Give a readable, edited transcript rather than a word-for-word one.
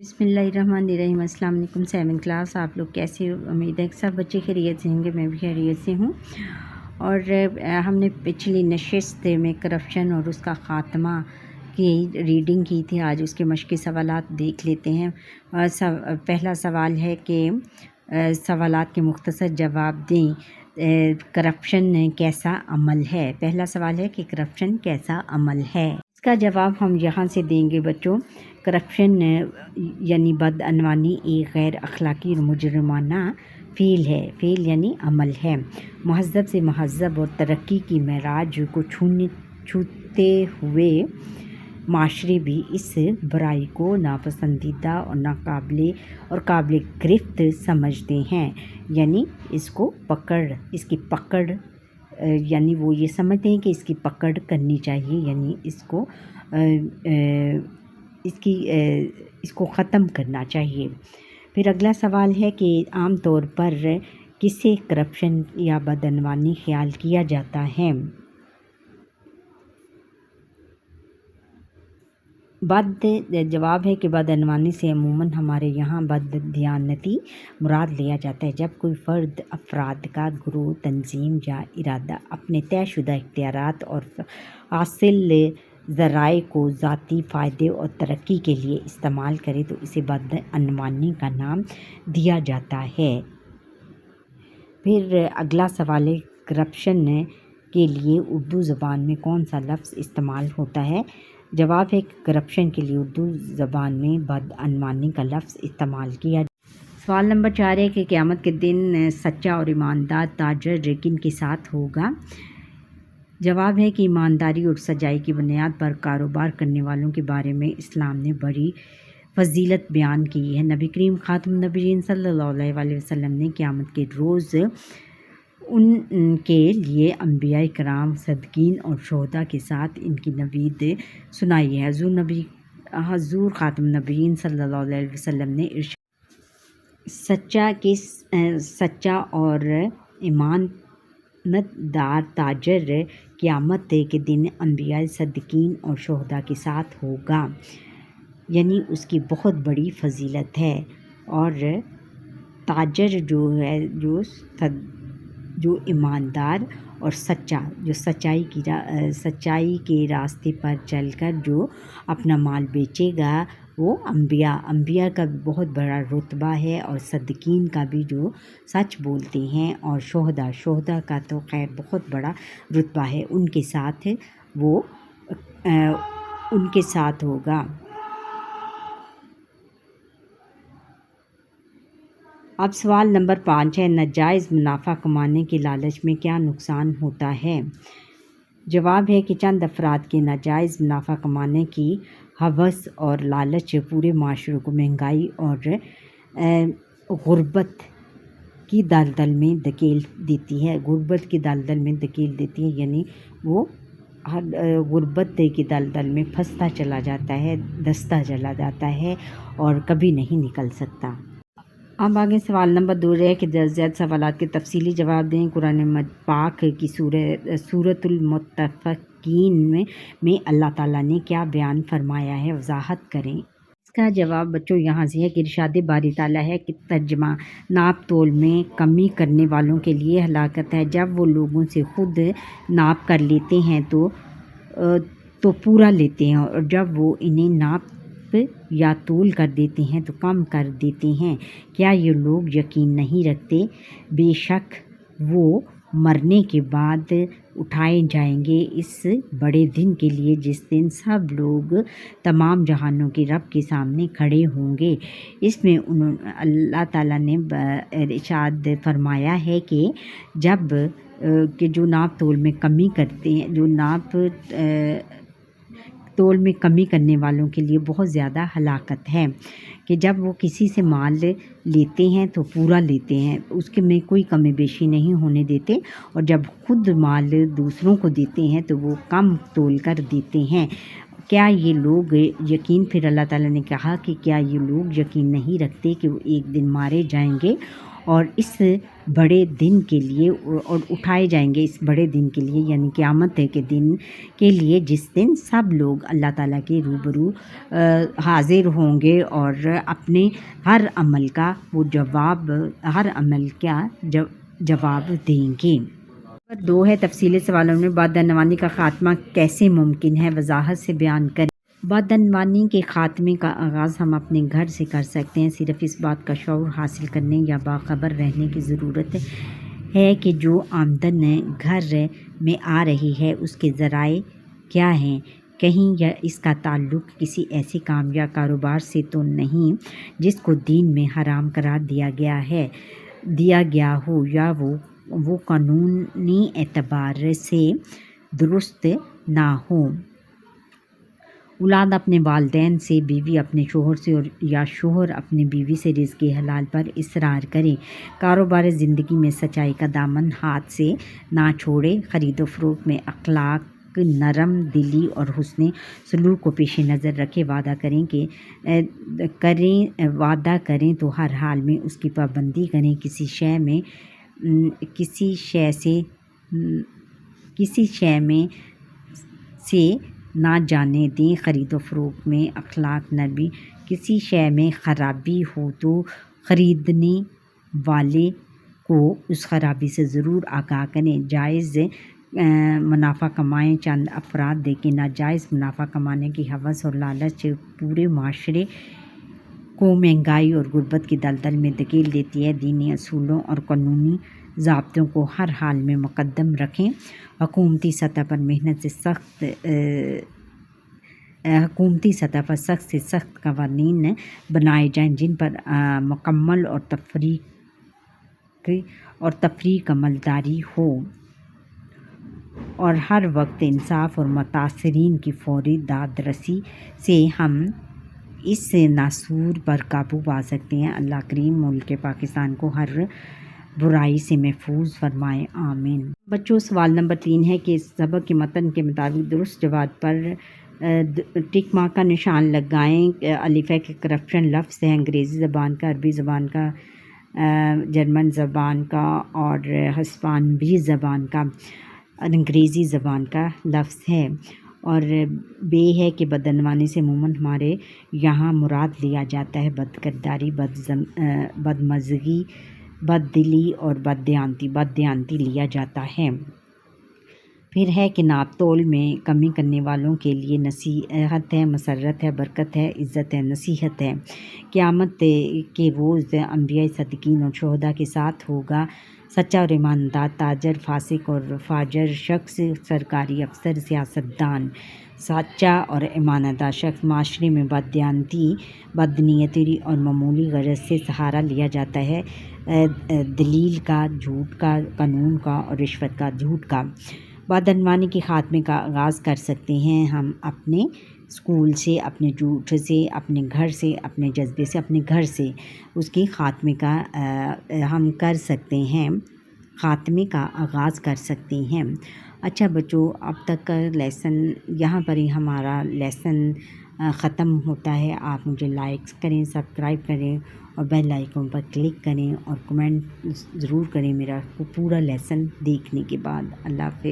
بسم اللہ الرحمن الرحیم۔ السلام علیکم 7 کلاس، آپ لوگ کیسے ہو؟ امید ہے کہ سب بچے خیریت سے ہوں گے، میں بھی خیریت سے ہوں۔ اور ہم نے پچھلی نشست میں کرپشن اور اس کا خاتمہ کی ریڈنگ کی تھی، آج اس کے مشقی سوالات دیکھ لیتے ہیں۔ پہلا سوال ہے کہ سوالات کے مختصر جواب دیں۔ کرپشن کیسا عمل ہے؟ پہلا سوال ہے کہ کرپشن کیسا عمل ہے؟ اس کا جواب ہم یہاں سے دیں گے بچوں۔ کرپشن یعنی بدعنوانی ایک غیر اخلاقی اور مجرمانہ فعل ہے۔ فعل یعنی عمل ہے۔ مہذب سے مہذب اور ترقی کی معراج کو چھوتے ہوئے معاشرے بھی اس برائی کو ناپسندیدہ اور قابل گرفت سمجھتے ہیں، یعنی اس کی پکڑ یعنی وہ یہ سمجھتے ہیں کہ اس کی پکڑ کرنی چاہیے، یعنی اس کو ختم کرنا چاہیے۔ پھر اگلا سوال ہے کہ عام طور پر کسے کرپشن یا بدعنوانی خیال کیا جاتا ہے؟ جواب ہے کہ بدعنوانی سے عموماً ہمارے یہاں بددیانتی مراد لیا جاتا ہے، جب کوئی فرد، افراد کا گروہ، تنظیم یا ارادہ اپنے طے شدہ اختیارات اور حاصل ذرائع کو ذاتی فائدے اور ترقی کے لیے استعمال کرے تو اسے بدعنوانی کا نام دیا جاتا ہے۔ پھر اگلا سوال ہے کرپشن کے لیے اردو زبان میں کون سا لفظ استعمال ہوتا ہے؟ جواب ہے کہ کرپشن کے لیے اردو زبان میں بدعنوانی کا لفظ استعمال کیا جاتا ہے۔ سوال نمبر 4 ہے کہ قیامت کے دن سچا اور ایماندار تاجر کن کے ساتھ ہوگا؟ جواب ہے کہ ایمانداری اور سچائی کی بنیاد پر کاروبار کرنے والوں کے بارے میں اسلام نے بڑی فضیلت بیان کی ہے۔ نبی کریم خاتم النبیین صلی اللہ علیہ وسلم نے قیامت کے روز ان کے لیے انبیاء کرام، صدیقین اور شہداء کے ساتھ ان کی نوید سنائی ہے۔ حضور خاتم النبیین صلی اللہ علیہ وسلم نے سچا اور ایماندار تاجر قیامت کے دن انبیاء، صدیقین اور شہداء کے ساتھ ہوگا، یعنی اس کی بہت بڑی فضیلت ہے۔ اور تاجر جو ایماندار اور سچا، جو سچائی کے راستے پر چل کر جو اپنا مال بیچے گا، وہ انبیاء کا بھی بہت بڑا رتبہ ہے، اور صدیقین کا بھی جو سچ بولتے ہیں، اور شہداء کا تو خیر بہت بڑا رتبہ ہے، ان کے ساتھ ہوگا۔ اب سوال نمبر 5 ہے ناجائز منافع کمانے کے لالچ میں کیا نقصان ہوتا ہے؟ جواب ہے کہ چند افراد کے ناجائز منافع کمانے کی ہوس اور لالچ پورے معاشرے کو مہنگائی اور غربت کی دلدل میں دھکیل دیتی ہے، یعنی وہ غربت کی دلدل میں پھنستا چلا جاتا ہے اور کبھی نہیں نکل سکتا۔ اب آگے سوال نمبر 2 ہے کہ زیادہ سوالات کے تفصیلی جواب دیں۔ قرآن پاک کی سورۃ المطففین میں اللہ تعالیٰ نے کیا بیان فرمایا ہے؟ وضاحت کریں۔ اس کا جواب بچوں یہاں سے ہے کہ ارشاد باری تعالیٰ ہے کہ ترجمہ: ناپ تول میں کمی کرنے والوں کے لیے ہلاکت ہے۔ جب وہ لوگوں سے خود ناپ کر لیتے ہیں تو پورا لیتے ہیں، اور جب وہ انہیں ناپ یا تول کر دیتے ہیں تو کم کر دیتے ہیں۔ کیا یہ لوگ یقین نہیں رکھتے؟ بے شک وہ مرنے کے بعد اٹھائے جائیں گے اس بڑے دن کے لیے جس دن سب لوگ تمام جہانوں کے رب کے سامنے کھڑے ہوں گے۔ اس میں اللہ تعالیٰ نے ارشاد فرمایا ہے کہ جو ناپ تول میں کمی کرتے ہیں، جو ناپ تول میں کمی کرنے والوں کے لیے بہت زیادہ ہلاکت ہے، کہ جب وہ کسی سے مال لیتے ہیں تو پورا لیتے ہیں، اس کے میں کوئی کمی بیشی نہیں ہونے دیتے، اور جب خود مال دوسروں کو دیتے ہیں تو وہ کم تول کر دیتے ہیں۔ کیا یہ لوگ پھر اللہ تعالیٰ نے کہا کہ کیا یہ لوگ یقین نہیں رکھتے کہ وہ ایک دن مارے جائیں گے، اور اس بڑے دن کے لیے اور اٹھائے جائیں گے اس بڑے دن کے لیے، یعنی قیامت کے دن کے لیے، جس دن سب لوگ اللہ تعالیٰ کے روبرو حاضر ہوں گے اور اپنے ہر عمل کا جواب دیں گے۔ نمبر 2 ہے تفصیلی سوالوں میں بدعنوانی کا خاتمہ کیسے ممکن ہے، وضاحت سے بیان کریں۔ بدعنوانی کے خاتمے کا آغاز ہم اپنے گھر سے کر سکتے ہیں۔ صرف اس بات کا شعور حاصل کرنے یا باخبر رہنے کی ضرورت ہے کہ جو آمدن گھر میں آ رہی ہے اس کے ذرائع کیا ہیں، کہیں یا اس کا تعلق کسی ایسے کام یا کاروبار سے تو نہیں جس کو دین میں حرام قرار دیا گیا ہو، یا وہ قانونی اعتبار سے درست نہ ہو۔ اولاد اپنے والدین سے، بیوی اپنے شوہر سے یا شوہر اپنی بیوی سے رزق حلال پر اصرار کریں۔ کاروبار زندگی میں سچائی کا دامن ہاتھ سے نہ چھوڑیں۔ خرید و فروخت میں اخلاق، نرم دلی اور حسن سلوک کو پیش نظر رکھیں۔ وعدہ کریں تو ہر حال میں اس کی پابندی کریں۔ کسی شے میں سے نہ جانے دیں۔ خرید و فروخت میں اخلاق، نرمی، کسی شے میں خرابی ہو تو خریدنے والے کو اس خرابی سے ضرور آگاہ کریں۔ جائز منافع کمائیں۔ چند افراد دیکھیں، ناجائز منافع کمانے کی ہوس اور لالچ پورے معاشرے کو مہنگائی اور غربت کی دلدل میں دھکیل دیتی ہے۔ دینی اصولوں اور قانونی ضابطوں کو ہر حال میں مقدم رکھیں۔ حکومتی سطح پر سخت سے سخت قوانین بنائے جائیں جن پر مکمل اور تفریق عملداری ہو، اور ہر وقت انصاف اور متاثرین کی فوری داد رسی سے ہم اس ناسور پر قابو پا سکتے ہیں۔ اللہ کریم ملک پاکستان کو ہر برائی سے محفوظ فرمائے، آمین۔ بچوں، سوال نمبر 3 ہے کہ سبق کے متن کے مطابق درست جواب پر ٹک مارک کا نشان لگائیں۔ الف ہے کہ کرپشن لفظ ہے انگریزی زبان کا، عربی زبان کا، جرمن زبان کا اور ہسپانوی زبان کا، انگریزی زبان کا لفظ ہے۔ اور بے ہے کہ بدعنوانی سے عموماً ہمارے یہاں مراد لیا جاتا ہے بد کرداری، بدمزگی، بد دلی اور بددیانتی لیا جاتا ہے۔ پھر ہے کہ ناپ تول میں کمی کرنے والوں کے لیے نصیحت ہے، مسرت ہے، برکت ہے، عزت ہے، نصیحت ہے۔ قیامت کے روز انبیاء، صدیقین اور شہداء کے ساتھ ہوگا۔ سچا اور ایماندار تاجر، فاسق اور فاجر شخص، سرکاری افسر، سیاستدان۔ سچا اور ایماندار شخص معاشرے میں بددیانتی، بدنیتی اور معمولی غرض سے سہارا لیا جاتا ہے، دلیل کا، جھوٹ کا، قانون کا اور رشوت کا، جھوٹ کا۔ بدعنوانی کے خاتمے کا آغاز کر سکتے ہیں ہم اپنے اسکول سے، اپنے جھوٹ سے، اپنے گھر سے، اپنے جذبے سے، اپنے گھر سے اس کے خاتمے کا ہم کر سکتے ہیں، خاتمے کا آغاز کر سکتے ہیں۔ اچھا بچوں، اب تک کا لیسن یہاں پر ہی ہمارا لیسن ختم ہوتا ہے۔ آپ مجھے لائک کریں، سبسکرائب کریں اور بیل آئیکن پر کلک کریں اور کمنٹ ضرور کریں میرا پورا لیسن دیکھنے کے بعد۔ اللہ حافظ۔